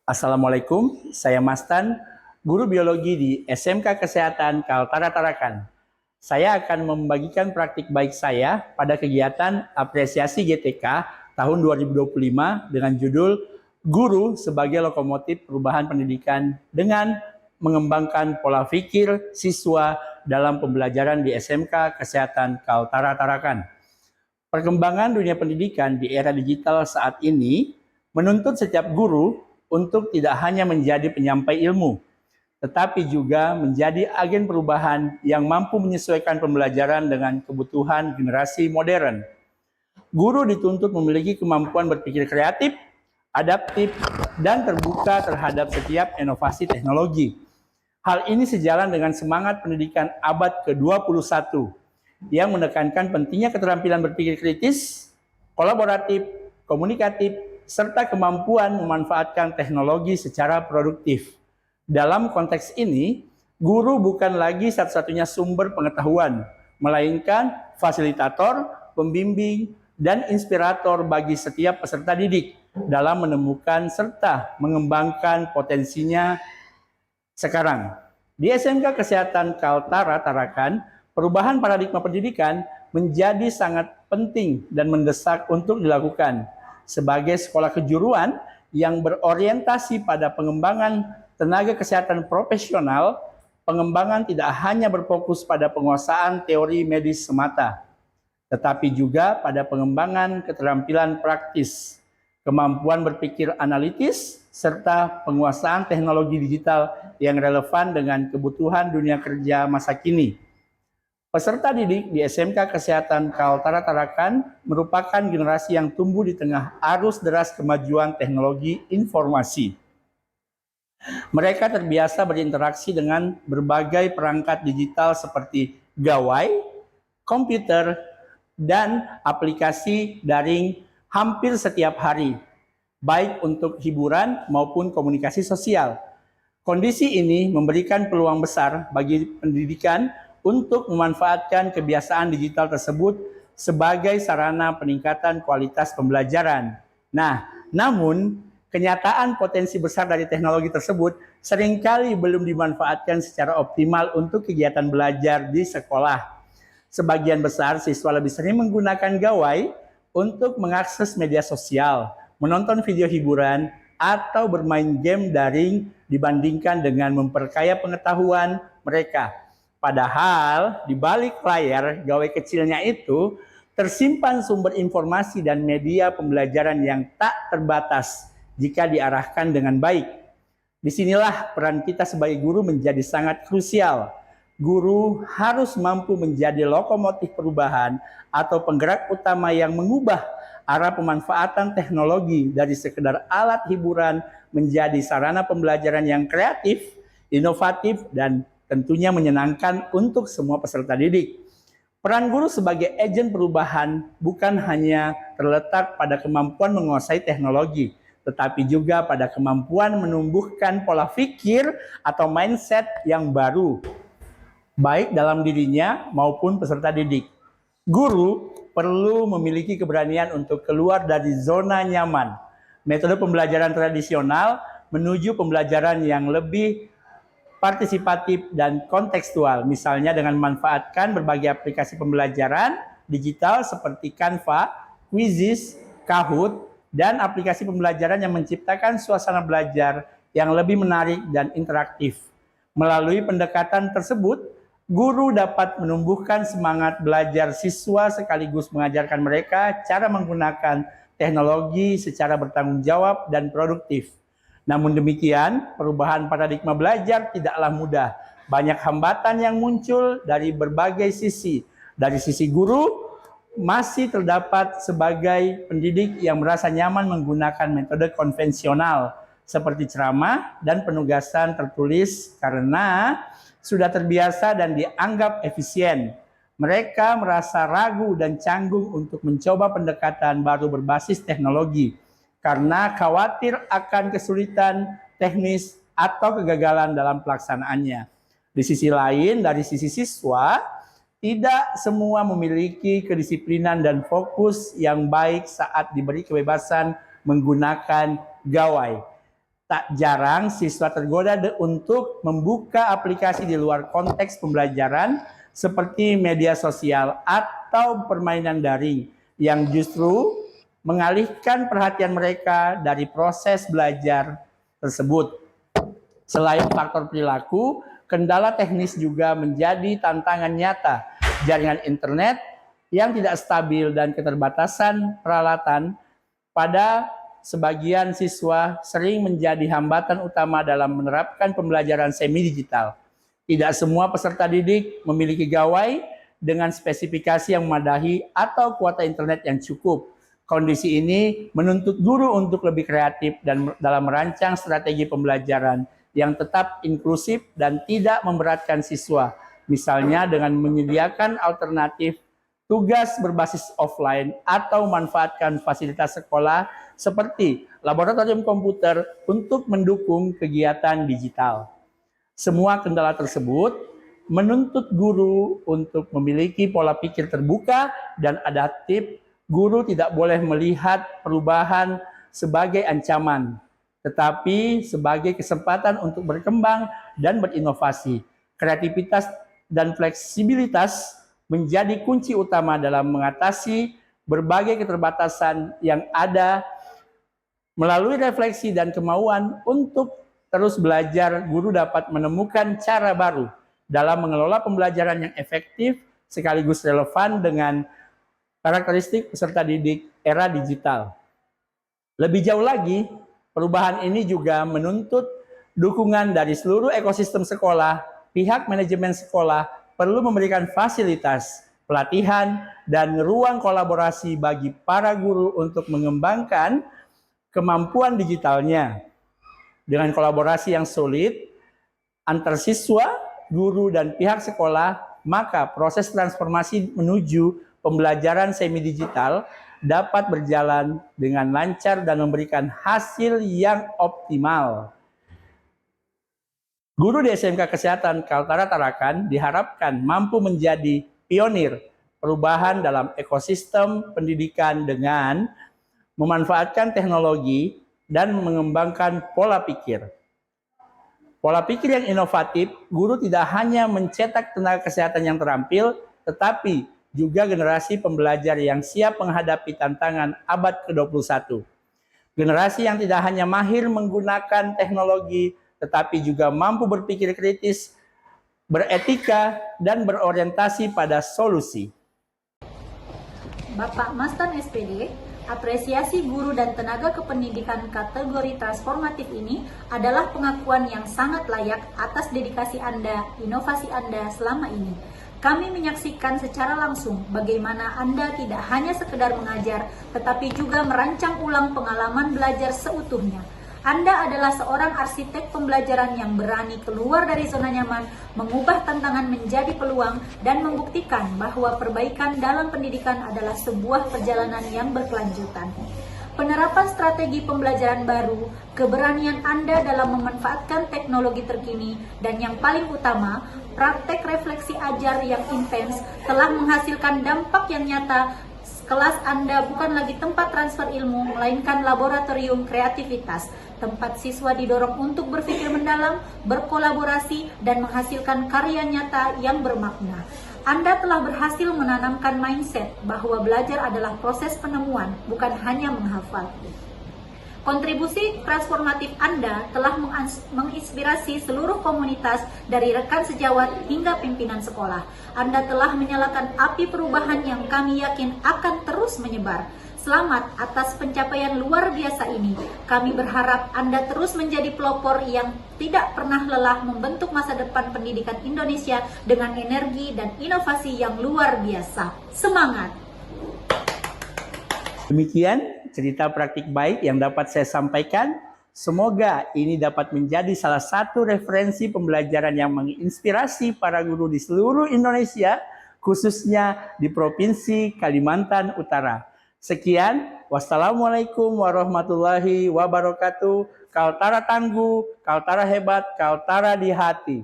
Assalamualaikum, saya Mastan, guru biologi di SMK Kesehatan Kaltara Tarakan. Saya akan membagikan praktik baik saya pada kegiatan apresiasi GTK tahun 2025 dengan judul Guru sebagai Lokomotif Perubahan Pendidikan dengan mengembangkan pola pikir siswa dalam pembelajaran di SMK Kesehatan Kaltara Tarakan. Perkembangan dunia pendidikan di era digital saat ini menuntut setiap guru untuk tidak hanya menjadi penyampai ilmu, tetapi juga menjadi agen perubahan yang mampu menyesuaikan pembelajaran dengan kebutuhan generasi modern. Guru dituntut memiliki kemampuan berpikir kreatif, adaptif, dan terbuka terhadap setiap inovasi teknologi. Hal ini sejalan dengan semangat pendidikan abad ke-21 yang menekankan pentingnya keterampilan berpikir kritis, kolaboratif, komunikatif, serta kemampuan memanfaatkan teknologi secara produktif. Dalam konteks ini, guru bukan lagi satu-satunya sumber pengetahuan, melainkan fasilitator, pembimbing, dan inspirator bagi setiap peserta didik dalam menemukan serta mengembangkan potensinya sekarang. Di SMK Kesehatan Kaltara Tarakan, perubahan paradigma pendidikan menjadi sangat penting dan mendesak untuk dilakukan. Sebagai sekolah kejuruan yang berorientasi pada pengembangan tenaga kesehatan profesional, pengembangan tidak hanya berfokus pada penguasaan teori medis semata, tetapi juga pada pengembangan keterampilan praktis, kemampuan berpikir analitis, serta penguasaan teknologi digital yang relevan dengan kebutuhan dunia kerja masa kini. Peserta didik di SMK Kesehatan Kaltara Tarakan merupakan generasi yang tumbuh di tengah arus deras kemajuan teknologi informasi. Mereka terbiasa berinteraksi dengan berbagai perangkat digital seperti gawai, komputer, dan aplikasi daring hampir setiap hari, baik untuk hiburan maupun komunikasi sosial. Kondisi ini memberikan peluang besar bagi pendidikan untuk memanfaatkan kebiasaan digital tersebut sebagai sarana peningkatan kualitas pembelajaran. Namun kenyataan potensi besar dari teknologi tersebut seringkali belum dimanfaatkan secara optimal untuk kegiatan belajar di sekolah. Sebagian besar siswa lebih sering menggunakan gawai untuk mengakses media sosial, menonton video hiburan, atau bermain game daring dibandingkan dengan memperkaya pengetahuan mereka. Padahal di balik layar gawai kecilnya itu tersimpan sumber informasi dan media pembelajaran yang tak terbatas jika diarahkan dengan baik. Disinilah peran kita sebagai guru menjadi sangat krusial. Guru harus mampu menjadi lokomotif perubahan atau penggerak utama yang mengubah arah pemanfaatan teknologi dari sekedar alat hiburan menjadi sarana pembelajaran yang kreatif, inovatif, dan tentunya menyenangkan untuk semua peserta didik. Peran guru sebagai agen perubahan bukan hanya terletak pada kemampuan menguasai teknologi, tetapi juga pada kemampuan menumbuhkan pola pikir atau mindset yang baru, baik dalam dirinya maupun peserta didik. Guru perlu memiliki keberanian untuk keluar dari zona nyaman, metode pembelajaran tradisional menuju pembelajaran yang lebih partisipatif dan kontekstual, misalnya dengan memanfaatkan berbagai aplikasi pembelajaran digital seperti Canva, Quizizz, Kahoot, dan aplikasi pembelajaran yang menciptakan suasana belajar yang lebih menarik dan interaktif. Melalui pendekatan tersebut, guru dapat menumbuhkan semangat belajar siswa sekaligus mengajarkan mereka cara menggunakan teknologi secara bertanggung jawab dan produktif. Namun demikian, perubahan paradigma belajar tidaklah mudah. Banyak hambatan yang muncul dari berbagai sisi. Dari sisi guru, masih terdapat sebagai pendidik yang merasa nyaman menggunakan metode konvensional seperti ceramah dan penugasan tertulis karena sudah terbiasa dan dianggap efisien. Mereka merasa ragu dan canggung untuk mencoba pendekatan baru berbasis teknologi karena khawatir akan kesulitan teknis atau kegagalan dalam pelaksanaannya. Di sisi lain, dari sisi siswa, tidak semua memiliki kedisiplinan dan fokus yang baik saat diberi kebebasan menggunakan gawai. Tak jarang siswa tergoda untuk membuka aplikasi di luar konteks pembelajaran seperti media sosial atau permainan daring yang justru mengalihkan perhatian mereka dari proses belajar tersebut. Selain faktor perilaku, kendala teknis juga menjadi tantangan nyata. Jaringan internet yang tidak stabil dan keterbatasan peralatan pada sebagian siswa sering menjadi hambatan utama dalam menerapkan pembelajaran semi-digital. Tidak semua peserta didik memiliki gawai dengan spesifikasi yang memadai atau kuota internet yang cukup. Kondisi ini menuntut guru untuk lebih kreatif dan dalam merancang strategi pembelajaran yang tetap inklusif dan tidak memberatkan siswa. Misalnya dengan menyediakan alternatif tugas berbasis offline atau manfaatkan fasilitas sekolah seperti laboratorium komputer untuk mendukung kegiatan digital. Semua kendala tersebut menuntut guru untuk memiliki pola pikir terbuka dan adaptif. Guru tidak boleh melihat perubahan sebagai ancaman, tetapi sebagai kesempatan untuk berkembang dan berinovasi. Kreativitas dan fleksibilitas menjadi kunci utama dalam mengatasi berbagai keterbatasan yang ada. Melalui refleksi dan kemauan untuk terus belajar, guru dapat menemukan cara baru dalam mengelola pembelajaran yang efektif sekaligus relevan dengan karakteristik peserta didik era digital. Lebih jauh lagi, perubahan ini juga menuntut dukungan dari seluruh ekosistem sekolah. Pihak manajemen sekolah perlu memberikan fasilitas, pelatihan, dan ruang kolaborasi bagi para guru untuk mengembangkan kemampuan digitalnya. Dengan kolaborasi yang solid antar siswa, guru, dan pihak sekolah, maka proses transformasi menuju pembelajaran semi-digital dapat berjalan dengan lancar dan memberikan hasil yang optimal. Guru di SMK Kesehatan Kaltara Tarakan diharapkan mampu menjadi pionir perubahan dalam ekosistem pendidikan dengan memanfaatkan teknologi dan mengembangkan pola pikir. Pola pikir yang inovatif, guru tidak hanya mencetak tenaga kesehatan yang terampil, tetapi juga generasi pembelajar yang siap menghadapi tantangan abad ke-21. Generasi yang tidak hanya mahir menggunakan teknologi, tetapi juga mampu berpikir kritis, beretika, dan berorientasi pada solusi. Bapak Mastan SPD, apresiasi guru dan tenaga kependidikan kategori transformatif ini adalah pengakuan yang sangat layak atas dedikasi Anda, inovasi Anda selama ini. Kami menyaksikan secara langsung bagaimana Anda tidak hanya sekedar mengajar, tetapi juga merancang ulang pengalaman belajar seutuhnya. Anda adalah seorang arsitek pembelajaran yang berani keluar dari zona nyaman, mengubah tantangan menjadi peluang, dan membuktikan bahwa perbaikan dalam pendidikan adalah sebuah perjalanan yang berkelanjutan. Penerapan strategi pembelajaran baru, keberanian Anda dalam memanfaatkan teknologi terkini, dan yang paling utama, praktek refleksi ajar yang intens telah menghasilkan dampak yang nyata. Kelas Anda bukan lagi tempat transfer ilmu, melainkan laboratorium kreativitas, tempat siswa didorong untuk berpikir mendalam, berkolaborasi, dan menghasilkan karya nyata yang bermakna. Anda telah berhasil menanamkan mindset bahwa belajar adalah proses penemuan, bukan hanya menghafal. Kontribusi transformatif Anda telah menginspirasi seluruh komunitas dari rekan sejawat hingga pimpinan sekolah. Anda telah menyalakan api perubahan yang kami yakin akan terus menyebar. Selamat atas pencapaian luar biasa ini. Kami berharap Anda terus menjadi pelopor yang tidak pernah lelah membentuk masa depan pendidikan Indonesia dengan energi dan inovasi yang luar biasa. Semangat! Demikian cerita praktik baik yang dapat saya sampaikan. Semoga ini dapat menjadi salah satu referensi pembelajaran yang menginspirasi para guru di seluruh Indonesia, khususnya di Provinsi Kalimantan Utara. Sekian, wassalamualaikum warahmatullahi wabarakatuh. Kaltara tangguh, Kaltara hebat, Kaltara di hati.